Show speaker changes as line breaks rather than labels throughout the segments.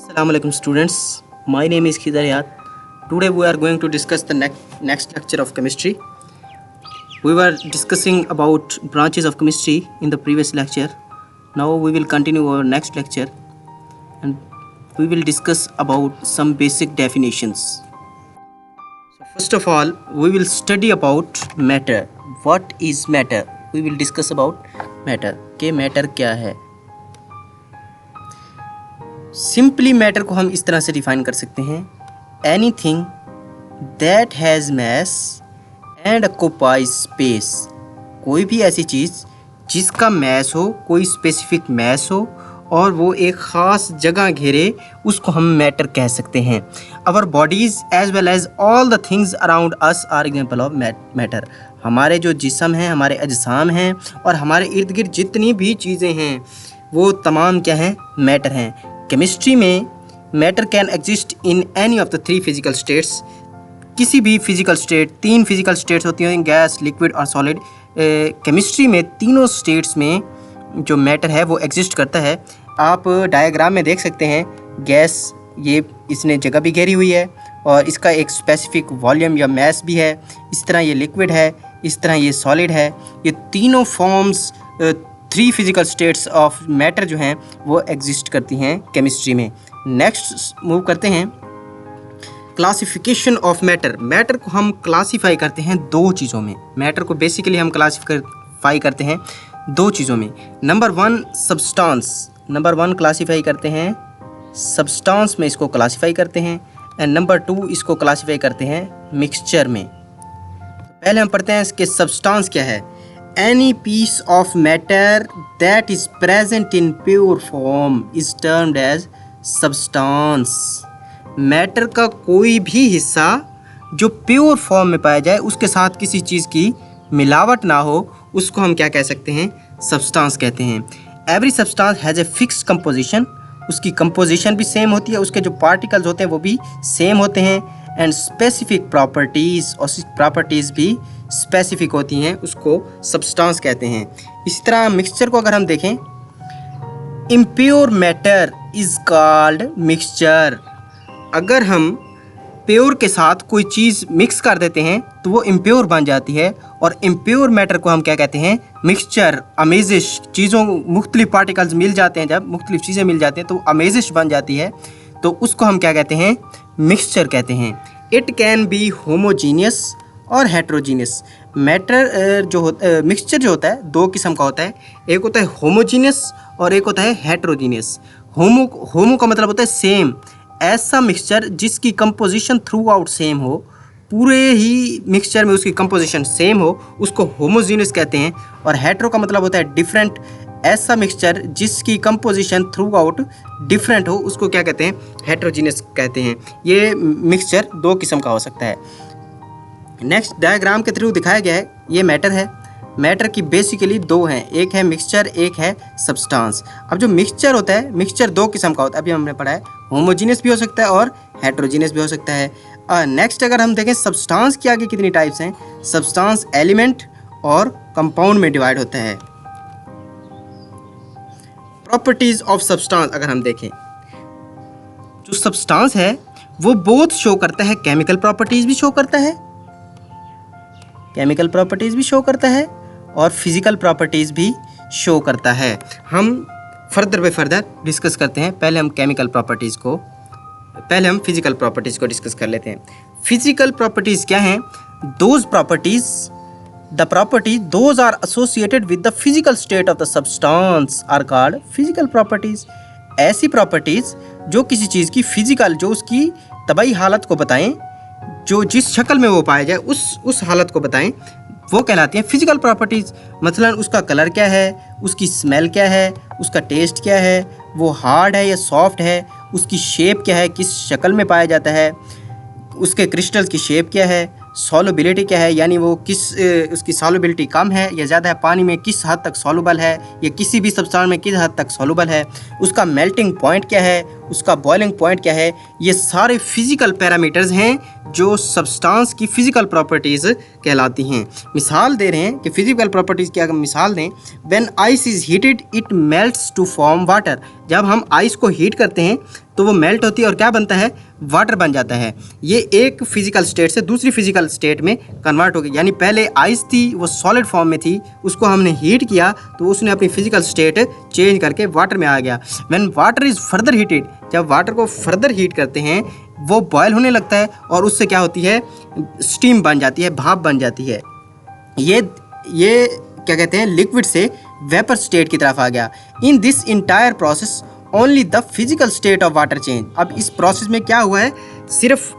Assalamu alaikum students. My name is Khidr Hayat. Today we are going to discuss the next lecture of chemistry. We were discussing about branches of chemistry in the previous lecture. Now we will continue our next lecture and we will discuss about some basic definitions. So first of all, we will study about matter. What is matter? We will discuss about matter. कि matter क्या है? Simply matter को हम इस तरह से define कर सकते हैं, anything that has mass and occupies space. कोई भी ऐसी चीज़ जिसका मैस हो, कोई स्पेसिफिक मैस हो और वो एक ख़ास जगह घेरे, उसको हम मैटर कह सकते हैं। Our bodies as well as all the things around us are example of matter. हमारे जो जिस्म हैं, हमारे अजसाम हैं और हमारे इर्द गिर्द जितनी भी चीज़ें हैं वो तमाम क्या हैं? मैटर हैं। केमिस्ट्री में matter can exist in any of the three physical states. किसी भी फिजिकल स्टेट, तीन फिजिकल स्टेट्स होती हैं, गैस, लिक्विड और सॉलिड। केमिस्ट्री में तीनों स्टेट्स में जो मैटर है वो एग्जिस्ट करता है। आप डायग्राम में देख सकते हैं, गैस ये इसने जगह भी घेरी हुई है और इसका एक स्पेसिफिक वॉल्यूम या मैस भी है। इस तरह ये लिक्विड है, इस तरह ये सॉलिड है। ये तीनों forms three physical states of matter जो हैं वो एग्जिस्ट करती हैं केमिस्ट्री में। नेक्स्ट मूव करते हैं क्लासिफिकेशन ऑफ मैटर। मैटर को हम क्लासीफाई करते हैं दो चीज़ों में। मैटर को बेसिकली हम क्लासीफाई करते हैं दो चीज़ों में। Number one substance. Number one classify करते हैं सब्सटेंस में, इसको क्लासीफाई करते हैं। एंड नंबर टू इसको क्लासीफाई करते हैं मिक्सचर में। पहले हम पढ़ते हैं इसके सब्सटेंस क्या है। Any piece of matter that is present in pure form is termed as substance. Matter का कोई भी हिस्सा जो प्योर फॉर्म में पाया जाए, उसके साथ किसी चीज़ की मिलावट ना हो, उसको हम क्या कह सकते हैं? सब्सटेंस कहते हैं। Every substance has a fix composition. उसकी कंपोजिशन भी सेम होती है, उसके जो पार्टिकल्स होते हैं वो भी सेम होते हैं। एंड स्पेसिफिक प्रॉपर्टीज़, और प्रॉपर्टीज़ भी स्पेसिफिक होती हैं, उसको सब्सटेंस कहते हैं। इसी तरह मिक्सचर को अगर हम देखें, impure matter is called mixture. अगर हम प्योर के साथ कोई चीज़ मिक्स कर देते हैं तो वो इम्प्योर बन जाती है, और इम्प्योर मैटर को हम क्या कहते हैं? मिक्सचर। अमेजिश चीज़ों, मुख्तलिफ पार्टिकल्स मिल जाते हैं, जब मुख्तलिफ चीज़ें मिल जाती हैं तो अमेजिश बन जाती है, तो उसको हम क्या कहते हैं? मिक्सचर कहते हैं। इट कैन बी होमोजीनियस और हेट्रोजीनियस। मैटर मिक्सचर जो होता है दो किस्म का होता है, एक होता है होमोजीनियस और एक होता है हेट्रोजीनियस। होमो का मतलब होता है सेम, ऐसा मिक्सचर जिसकी कंपोजिशन थ्रू आउट सेम हो, पूरे ही मिक्सचर में उसकी कंपोजिशन सेम हो, उसको होमोजीनियस कहते हैं। और हेट्रो का मतलब होता है डिफरेंट, ऐसा मिक्सचर जिसकी कंपोजिशन थ्रू आउट डिफरेंट हो, उसको क्या कहते हैं? हेट्रोजीनियस कहते हैं। ये मिक्सचर दो किस्म का हो सकता है। नेक्स्ट डायग्राम के थ्रू दिखाया गया है, ये मैटर है। मैटर की बेसिकली दो हैं, एक है मिक्सचर, एक है सब्सटेंस। अब जो मिक्सचर होता है, मिक्सचर दो किस्म का होता है, अभी हमने पढ़ा है, होमोजीनियस भी हो सकता है और हेट्रोजीनियस भी हो सकता है। नेक्स्ट अगर हम देखें सब्सटेंस की आगे कितनी टाइप्स हैं, सब्सटेंस एलिमेंट और कंपाउंड में डिवाइड होता है। प्रॉपर्टीज ऑफ सब्सटेंस अगर हम देखें, जो सब्सटेंस है वो बोथ शो करता है, केमिकल प्रॉपर्टीज भी शो करता है, केमिकल प्रॉपर्टीज भी शो करता है और फिजिकल प्रॉपर्टीज भी शो करता है। हम फर्दर बाय फर्दर डिस्कस करते हैं। पहले हम फिजिकल प्रॉपर्टीज को डिस्कस कर लेते हैं। फिजिकल प्रॉपर्टीज क्या हैं? Those properties, the properties those are associated with the physical state of the substance are called physical properties. ऐसी प्रॉपर्टीज जो किसी चीज़ की फिजिकल, जो उसकी तबाई हालत को बताएं, जो जिस शक्ल में वो पाया जाए उस हालत को बताएं, वो कहलाती हैं फिजिकल प्रॉपर्टीज़। मतलब उसका कलर क्या है, उसकी स्मेल क्या है, उसका टेस्ट क्या है, वो हार्ड है या सॉफ्ट है, उसकी शेप क्या है, किस शक्ल में पाया जाता है, उसके क्रिस्टल्स की शेप क्या है, सॉल्युबिलिटी क्या है, यानी वो उसकी सॉल्युबिलिटी कम है या ज़्यादा है, पानी में किस हद तक सॉल्युबल है या किसी भी सब्सटेंस में किस हद तक सॉल्युबल है, उसका मेल्टिंग पॉइंट क्या है, उसका बॉइलिंग पॉइंट क्या है, ये सारे फिजिकल पैरामीटर्स हैं जो सब्सटेंस की फिजिकल प्रॉपर्टीज़ कहलाती हैं। मिसाल दे रहे हैं कि फिजिकल प्रॉपर्टीज़ की अगर मिसाल दें, when ice is heated it melts to form water. जब हम आइस को हीट करते हैं तो वो मेल्ट होती है और क्या बनता है, वाटर बन जाता है। ये एक फिजिकल स्टेट से दूसरी फिजिकल स्टेट में कन्वर्ट हो गई, यानी पहले आइस थी वो सॉलिड फॉर्म में थी, उसको हमने हीट किया तो उसने अपनी फिजिकल स्टेट चेंज करके वाटर में आ गया। When water is further heated, जब वाटर को फर्दर हीट करते हैं वो बॉयल होने लगता है और उससे क्या होती है, स्टीम बन जाती है, भाप बन जाती है। ये क्या कहते हैं, लिक्विड से वेपर स्टेट की तरफ आ गया। In this entire process only the physical state of water change. अब इस प्रोसेस में क्या हुआ है, सिर्फ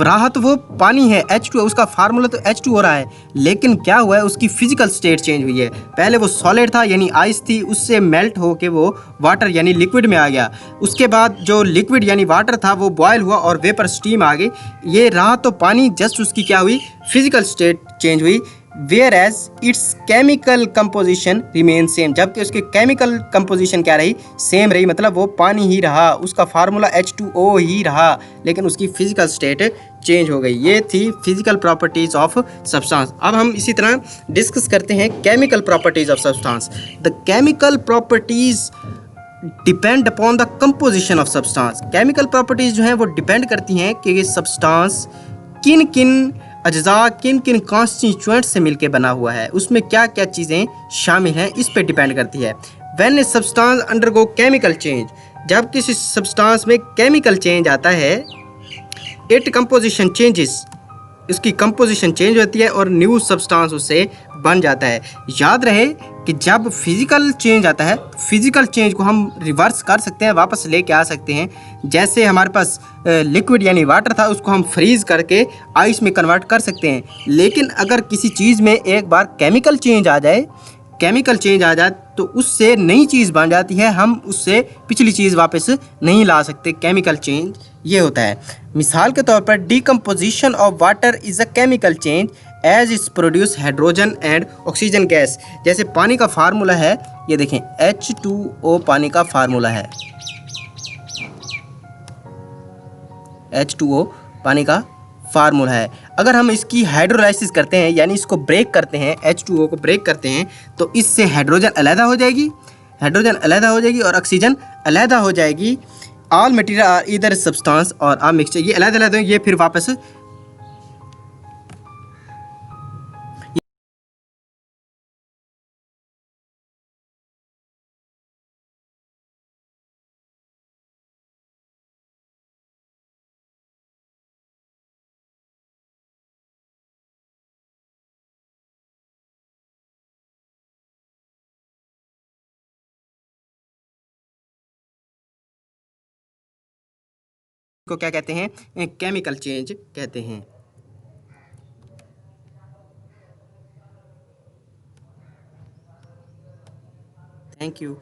रहा तो वो पानी है H2, उसका फार्मूला तो H2 हो रहा है, लेकिन क्या हुआ है, उसकी फिजिकल स्टेट चेंज हुई है। पहले वो सॉलिड था यानी आइस थी, उससे मेल्ट होके वो वाटर यानी लिक्विड में आ गया। उसके बाद जो लिक्विड यानी वाटर था वो बॉयल हुआ और वेपर स्टीम आ गई। ये रहा तो पानी, जस्ट उसकी क्या हुई, फिजिकल स्टेट चेंज हुई। Whereas its chemical composition remain same, जबकि उसकी केमिकल कंपोजिशन क्या रही, सेम रही, मतलब वो पानी ही रहा, उसका फार्मूला H2O ही रहा, लेकिन उसकी फिजिकल स्टेट चेंज हो गई। ये थी फिजिकल प्रॉपर्टीज ऑफ सब्सटेंस। अब हम इसी तरह डिस्कस करते हैं chemical properties of substance. The chemical properties depend upon the composition of substance. Chemical properties जो हैं वो डिपेंड करती हैं कि ये सब्सटेंस किन किन अज्जा, किन किन कॉन्स्टिट्यूएंट से मिलके बना हुआ है, उसमें क्या क्या चीज़ें शामिल हैं, इस पे डिपेंड करती है। When a substance undergo chemical change, जब किसी सब्सटेंस में केमिकल चेंज आता है, इट कंपोजिशन चेंजेस, इसकी कंपोजिशन चेंज होती है और न्यू सब्सटेंस उससे बन जाता है। याद रहे कि जब फिजिकल चेंज आता है, फिजिकल चेंज को हम रिवर्स कर सकते हैं, वापस लेके आ सकते हैं। जैसे हमारे पास लिक्विड यानी वाटर था, उसको हम फ्रीज करके आइस में कन्वर्ट कर सकते हैं। लेकिन अगर किसी चीज़ में एक बार केमिकल चेंज आ जाए तो उससे नई चीज़ बन जाती है, हम उससे पिछली चीज़ वापस नहीं ला सकते। केमिकल चेंज ये होता है। मिसाल के तौर पर decomposition of water is a chemical change as is produce hydrogen and oxygen gas. जैसे पानी का फार्मूला है, ये देखें H2O पानी का फार्मूला है, H2O पानी का फार्मूला है। अगर हम इसकी हाइड्रोलाइसिस करते हैं यानी इसको ब्रेक करते हैं, H2O को ब्रेक करते हैं, तो इससे हाइड्रोजन अलहदा हो जाएगी और ऑक्सीजन अलहदा हो जाएगी। All material are either substance or a mixture, ये अलग-अलग ये फिर वापस को क्या कहते हैं, केमिकल चेंज कहते हैं। Thank you.